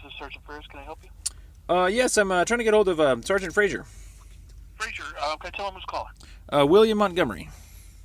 This is Sergeant Frazer. Can I help you? Yes, I'm trying to get hold of Sergeant Frazer. Frazer, can I tell him who's calling? William Montgomery.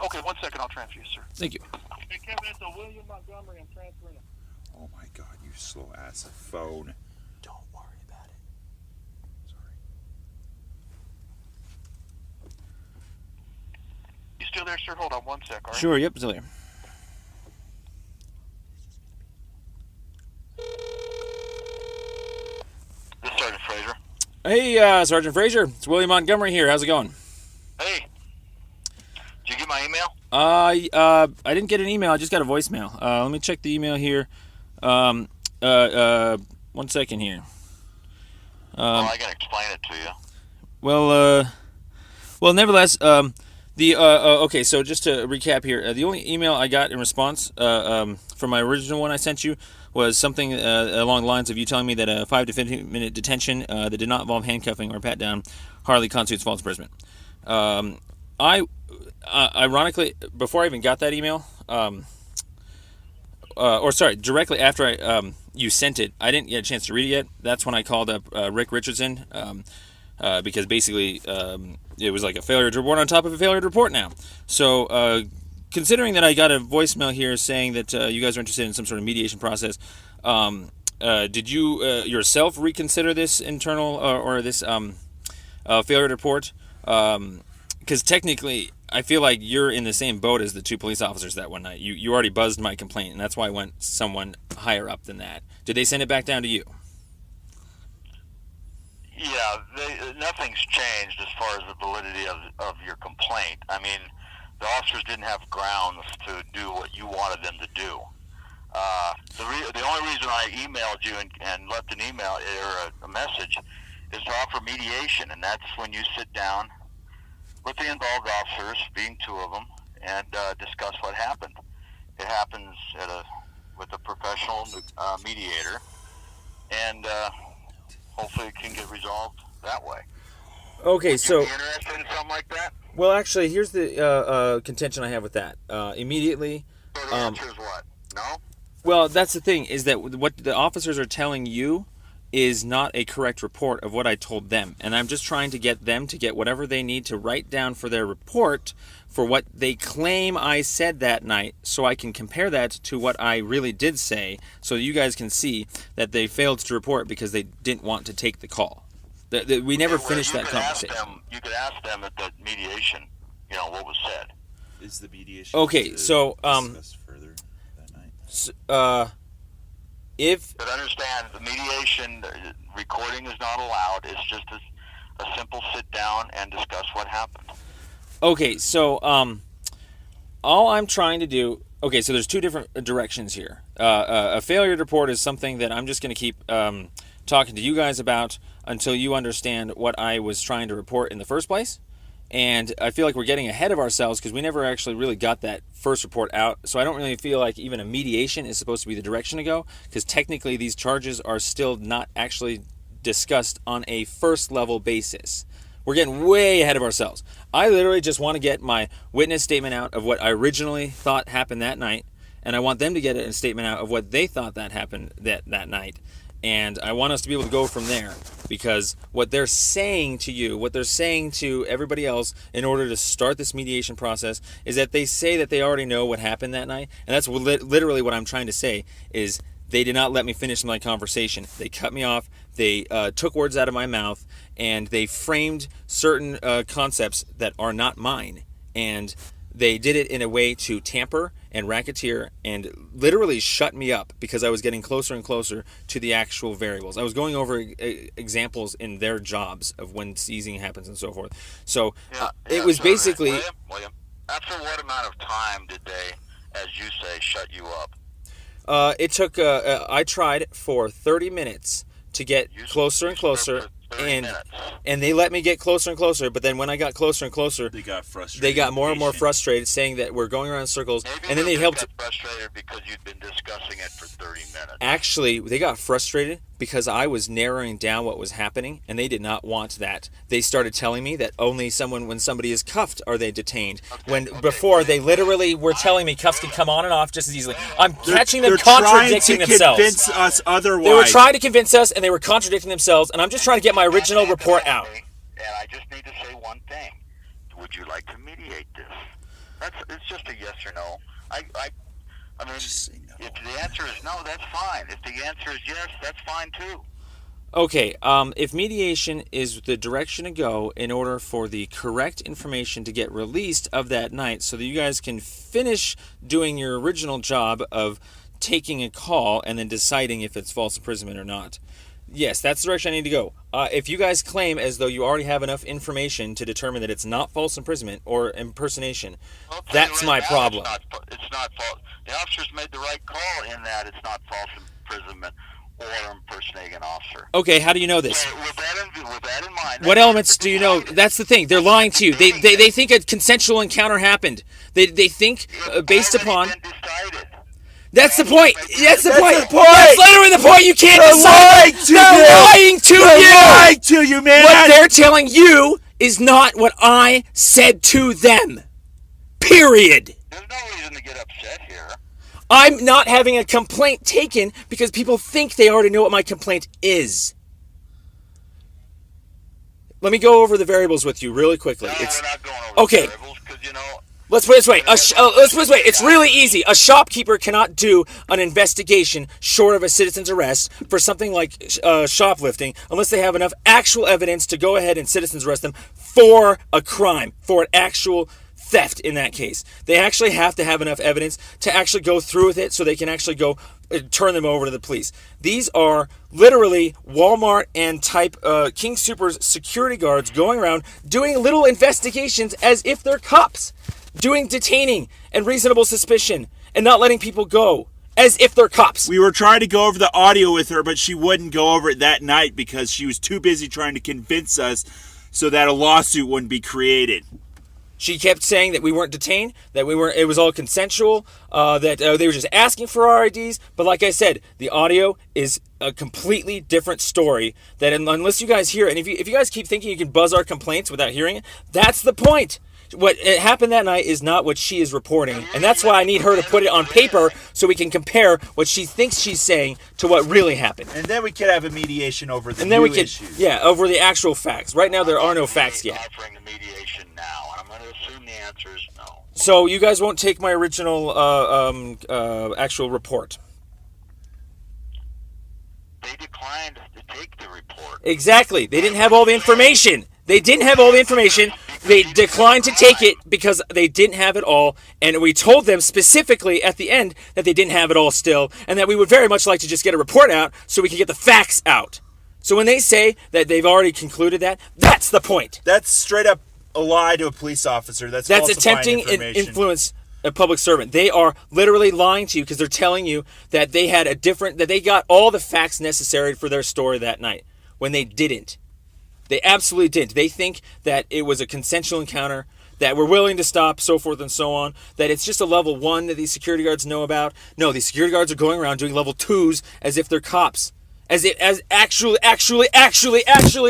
Okay, 1 second. I'll transfer you, sir. Thank you. Hey, Kevin, it's a William Montgomery. I'm transferring him. Oh my God, you slow ass phone. Don't worry about it. Sorry. You still there, sir? Hold on 1 sec, all right? Sure, yep, still here. This is Sergeant Frazer. Hey, Sergeant Frazer. It's William Montgomery here. How's it going? Hey, did you get my email? I didn't get an email. I just got a voicemail. Let me check the email here. 1 second here. Well, I can explain it to you. Well, nevertheless, okay. So just to recap here, the only email I got in response from my original one I sent you was something along the lines of you telling me that a 5 to 15 minute detention that did not involve handcuffing or pat down hardly constitutes false imprisonment. Ironically, before I even got that email, directly after you sent it, I didn't get a chance to read it yet. That's when I called up Rick Richardson because basically it was like a failure to report on top of a failure to report now. So considering that I got a voicemail here saying that you guys are interested in some sort of mediation process, did you yourself reconsider this internal or this failure to report? Because technically, I feel like you're in the same boat as the two police officers that one night. You already buzzed my complaint, and that's why I went someone higher up than that. Did they send it back down to you? Yeah, nothing's changed as far as the validity of your complaint. I mean, the officers didn't have grounds to do what you wanted them to do. The only reason I emailed you and left an email or a message is to offer mediation, and that's when you sit down with the involved officers, being two of them, and discuss what happened. It happens with a professional mediator, and hopefully it can get resolved that way. Okay, Would you be interested in something like that? Well, actually, here's the contention I have with that. Immediately. So the answer is what? No? Well, that's the thing, is that what the officers are telling you is not a correct report of what I told them. And I'm just trying to get them to get whatever they need to write down for their report for what they claim I said that night, so I can compare that to what I really did say, so that you guys can see that they failed to report because they didn't want to take the call. We never finished that conversation. You could ask them at the mediation, what was said. Is the mediation okay, so discussed further that night? But understand, the mediation recording is not allowed. It's just a simple sit down and discuss what happened. Okay, so all I'm trying to do. Okay, so there's two different directions here. A failure to report is something that I'm just going to keep talking to you guys about until you understand what I was trying to report in the first place. And I feel like we're getting ahead of ourselves because we never actually really got that first report out. So I don't really feel like even a mediation is supposed to be the direction to go, because technically these charges are still not actually discussed on a first level basis. We're getting way ahead of ourselves. I literally just want to get my witness statement out of what I originally thought happened that night, and I want them to get a statement out of what they thought that happened that night. And I want us to be able to go from there, because what they're saying to you, what they're saying to everybody else in order to start this mediation process, is that they say that they already know what happened that night. And that's literally what I'm trying to say, is they did not let me finish my conversation. They cut me off. They took words out of my mouth, and they framed certain concepts that are not mine. And they did it in a way to tamper and racketeer and literally shut me up because I was getting closer and closer to the actual variables. I was going over examples in their jobs of when seizing happens and so forth. So it was basically... William, after what amount of time did they, as you say, shut you up? It took... I tried for 30 minutes to get closer and closer, and they let me get closer and closer, but then when I got closer and closer, they got frustrated. They got more and more frustrated, saying that we're going around in circles. Maybe and then they helped. Got frustrated because you'd been discussing it for 30 minutes. Actually, they got frustrated because I was narrowing down what was happening, and they did not want that. They started telling me that only when somebody is cuffed are they detained. Before they literally were telling me cuffs can come on and off just as easily. I'm catching them contradicting themselves. They're trying to convince us otherwise. They were trying to convince us, and they were contradicting themselves, and I'm just trying to get my original report out. And I just need to say one thing. Would you like to mediate this? It's just a yes or no. I mean, Just say no. if the answer is no, that's fine. If the answer is yes, that's fine too. Okay, if mediation is the direction to go in order for the correct information to get released of that night so that you guys can finish doing your original job of taking a call and then deciding if it's false imprisonment or not. Yes, that's the direction I need to go. If you guys claim as though you already have enough information to determine that it's not false imprisonment or impersonation, that's my problem. It's not false. The officers made the right call in that it's not false imprisonment or impersonating an officer. Okay, how do you know this? So with that in mind, What elements do you know? That's the thing. They're lying to you. They think a consensual encounter happened. They think based upon. Been decided. That's the point. That's the point. the point. That's literally the point. You can't decide. They're lying to you. Lying to you, man. What they're telling you is not what I said to them. Period. There's no reason to get upset here. I'm not having a complaint taken because people think they already know what my complaint is. Let me go over the variables with you really quickly. No, we're not going over okay. the variables because, Let's put it this way. Let's put it this way. It's really easy. A shopkeeper cannot do an investigation short of a citizen's arrest for something like shoplifting unless they have enough actual evidence to go ahead and citizen's arrest them for a crime, for an actual theft in that case. They actually have to have enough evidence to actually go through with it so they can actually go turn them over to the police. These are literally Walmart and type King Soopers security guards going around doing little investigations as if they're cops. Doing detaining and reasonable suspicion and not letting people go as if they're cops. We were trying to go over the audio with her, but she wouldn't go over it that night because she was too busy trying to convince us so that a lawsuit wouldn't be created. She kept saying that we weren't detained, that it was all consensual, that they were just asking for our IDs. But like I said, the audio is a completely different story. That unless you guys hear it, and if you guys keep thinking you can buzz our complaints without hearing it, that's the point. What happened that night is not what she is reporting, and that's why I need her to put it on paper so we can compare what she thinks she's saying to what really happened. And then we could have a mediation over the issues. Yeah, over the actual facts. Right now, there are no facts yet. Offering the mediation now, and I'm going to assume the answer is no. So you guys won't take my original actual report. They declined to take the report. Exactly. They didn't have all the information. They declined to take it because they didn't have it all, and we told them specifically at the end that they didn't have it all still, and that we would very much like to just get a report out so we can get the facts out. So when they say that they've already concluded that, that's the point. That's straight up a lie to a police officer. That's attempting to influence a public servant. They are literally lying to you because they're telling you that they had that they got all the facts necessary for their story that night when they didn't. They absolutely didn't. They think that it was a consensual encounter, that we're willing to stop, so forth and so on, that it's just a level 1 that these security guards know about. No, these security guards are going around doing level 2s as if they're cops. As actually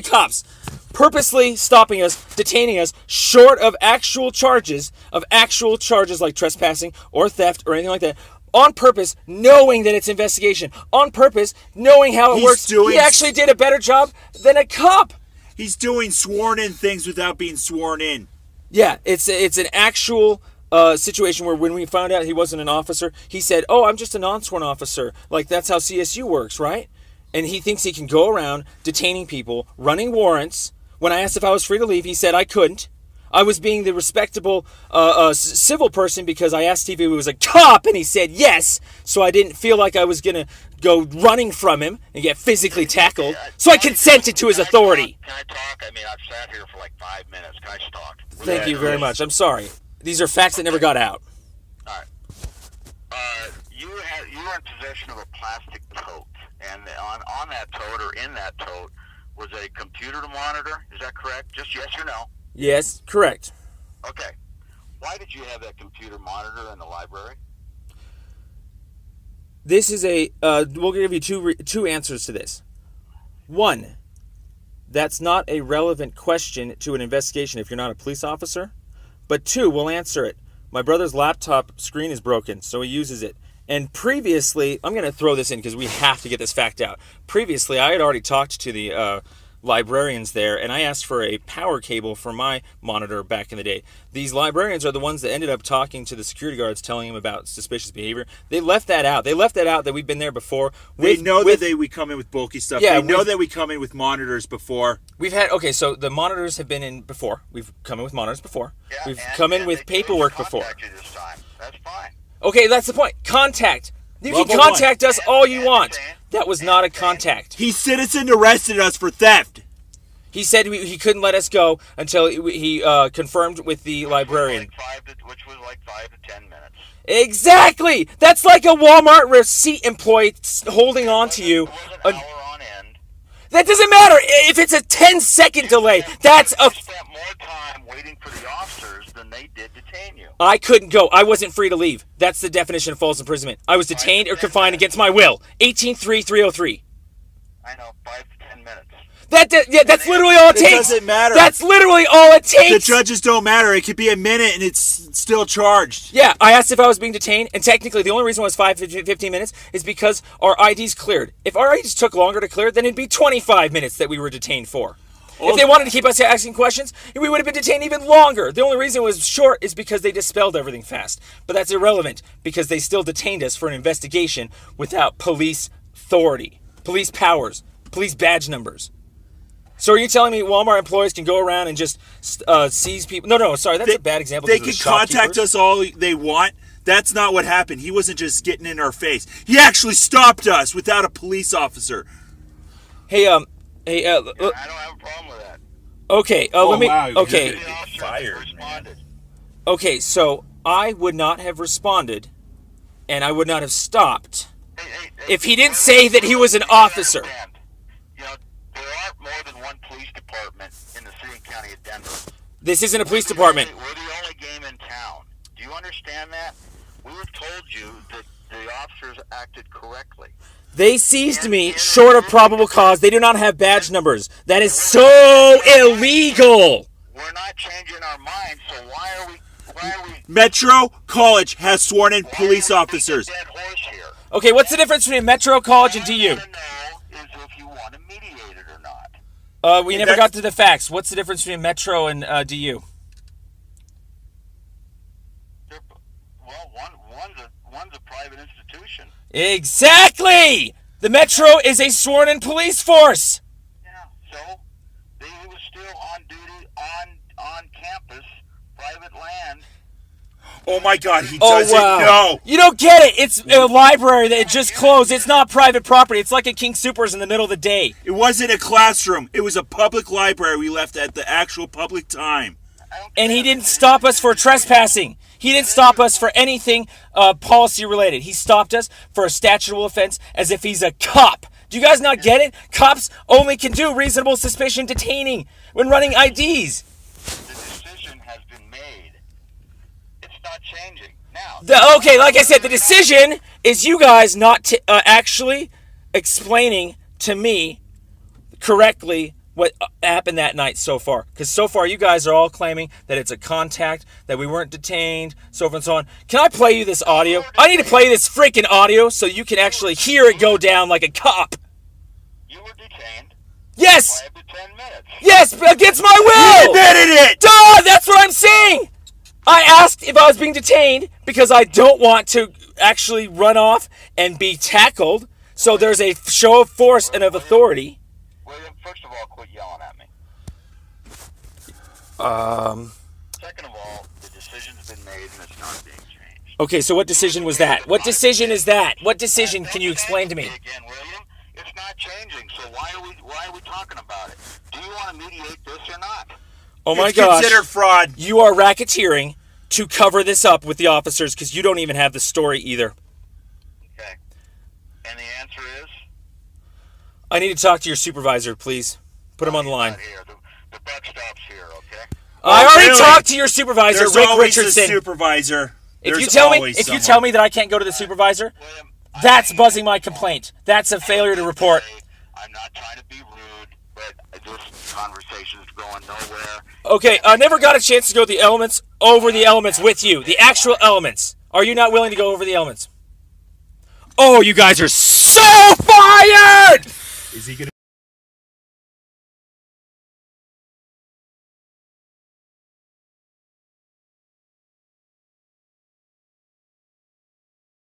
cops. Purposely stopping us, detaining us, short of actual charges like trespassing or theft or anything like that. On purpose, knowing that it's investigation. On purpose, knowing how it works. He actually did a better job than a cop. He's doing sworn-in things without being sworn in. Yeah, it's an actual situation where when we found out he wasn't an officer, he said, "Oh, I'm just a non-sworn officer." Like, that's how CSU works, right? And he thinks he can go around detaining people, running warrants. When I asked if I was free to leave, he said I couldn't. I was being the respectable civil person because I asked if he was a cop, and he said yes. So I didn't feel like I was going to go running from him and get physically tackled. So I consented to his authority. Can I talk? I mean, I've sat here for like 5 minutes. Can I just talk? Thank you very much. I'm sorry. These are facts that never got out. All right. You were in possession of a plastic tote, and on that tote or in that tote was a computer to monitor. Is that correct? Just yes or no? Yes, correct. Okay. Why did you have that computer monitor in the library? This is we'll give you two answers to this. One, that's not a relevant question to an investigation if you're not a police officer. But two, we'll answer it. My brother's laptop screen is broken, so he uses it. And previously, I'm going to throw this in because we have to get this fact out. Previously, I had already talked to the librarians there, and I asked for a power cable for my monitor back in the day. These librarians are the ones that ended up talking to the security guards, telling them about suspicious behavior. They left that out. They left that out that we've been there before. They know that we come in with bulky stuff. Yeah, they know that we come in with monitors before. We've had, okay, so the monitors have been in before. We've come in with monitors before. Yeah, we've come in with paperwork before. You this time. That's fine. Okay, that's the point. Contact. You Level can contact us all you and want. detain. That was not a contact. He citizen arrested us for theft. He said he couldn't let us go until he confirmed with the librarian. Which was like 5 to 10 minutes. Exactly! That's like a Walmart receipt employee holding on to you. It was an hour on end. That doesn't matter. If it's a 10-second delay, that's a... You spent more time waiting for the officers than they did detain you. I couldn't go. I wasn't free to leave. That's the definition of false imprisonment. I was detained or confined against my will. 18-3-303. I know, 5 to 10 minutes. That's literally all it takes. It doesn't matter. That's literally all it The takes. judges don't matter. It could be a minute and it's still charged. Yeah, I asked if I was being detained, and technically the only reason it was 15 minutes is because our IDs cleared. If our IDs took longer to clear, then it'd be 25 minutes that we were detained for. If they wanted to keep us asking questions, we would have been detained even longer. The only reason it was short is because they dispelled everything fast. But that's irrelevant because they still detained us for an investigation without police authority, police powers, police badge numbers. So are you telling me Walmart employees can go around and just seize people? No, sorry, that's a bad example. They can contact us all they want. That's not what happened. He wasn't just getting in our face. He actually stopped us without a police officer. Hey, I don't have a problem with that. Okay, let me. Wow, okay, The officers fired, responded. okay. So I would not have responded, and I would not have stopped if he didn't say that he was an officer. You know, there aren't more than one police department in the city and county of Denver. This isn't a police department. We're the only game in town. Do you understand that? We were told you that the officers acted correctly. They seized me short of probable cause. They do not have badge numbers. That is so illegal. We're not changing our minds, so why are we Metro College has sworn in police officers. dead horse here? Okay, what's the difference between Metro College and All I DU? want to know is if you want to mediate it or not. We never got to the facts. What's the difference between Metro and DU? Well, one's a private institution. Exactly! The Metro is a sworn-in police force. Yeah, so he was still on duty on campus, private land. Oh my God, he Oh, doesn't wow. know. You don't get it. It's a library that just closed. It's not private property. It's like a King Soopers in the middle of the day. It wasn't a classroom. It was a public library we left at the actual public time. And he didn't stop us for trespassing. He didn't stop us for anything policy related. He stopped us for a statutable offense as if he's a cop. Do you guys not get it? Cops only can do reasonable suspicion detaining when running IDs. The decision has been made. It's not changing. Now, Okay, like I said, the decision is you guys not actually explaining to me correctly what happened that night so far. Because so far you guys are all claiming that it's a contact, that we weren't detained, so forth and so on. Can I play you this audio? I need to play this freaking audio so you can actually hear it go down like a cop. you were detained Yes! 5 to 10 minutes. Yes, against my will! Admitted it! Duh, that's what I'm saying! I asked if I was being detained because I don't want to actually run off and be tackled. So there's a show of force and of authority. William, first of all, quit yelling at me. Second of all, the decision's been made and it's not being changed. Okay, so what decision was that? What decision is that? What decision can you explain to me? Again, William, it's not changing. So why are we talking about it? Do you want to mediate this or not? Oh my It's gosh. considered fraud. You are racketeering to cover this up with the officers because you don't even have the story either. Okay. And the answer is? I need to talk to your supervisor, please. Put him on the He's line. not here. The buck stops here, okay? I already really? talked to your supervisor, There's Rick always Richardson. a supervisor. If you There's tell me always if you someone. tell me that I can't go to the supervisor, William, that's buzzing my complaint. That's a failure to report. I'm not trying to be rude, but this conversation is going nowhere. Okay, I never got a chance to go over the elements with you. The actual elements. Are you not willing to go over the elements? Oh, you guys are so fired! Is he gonna?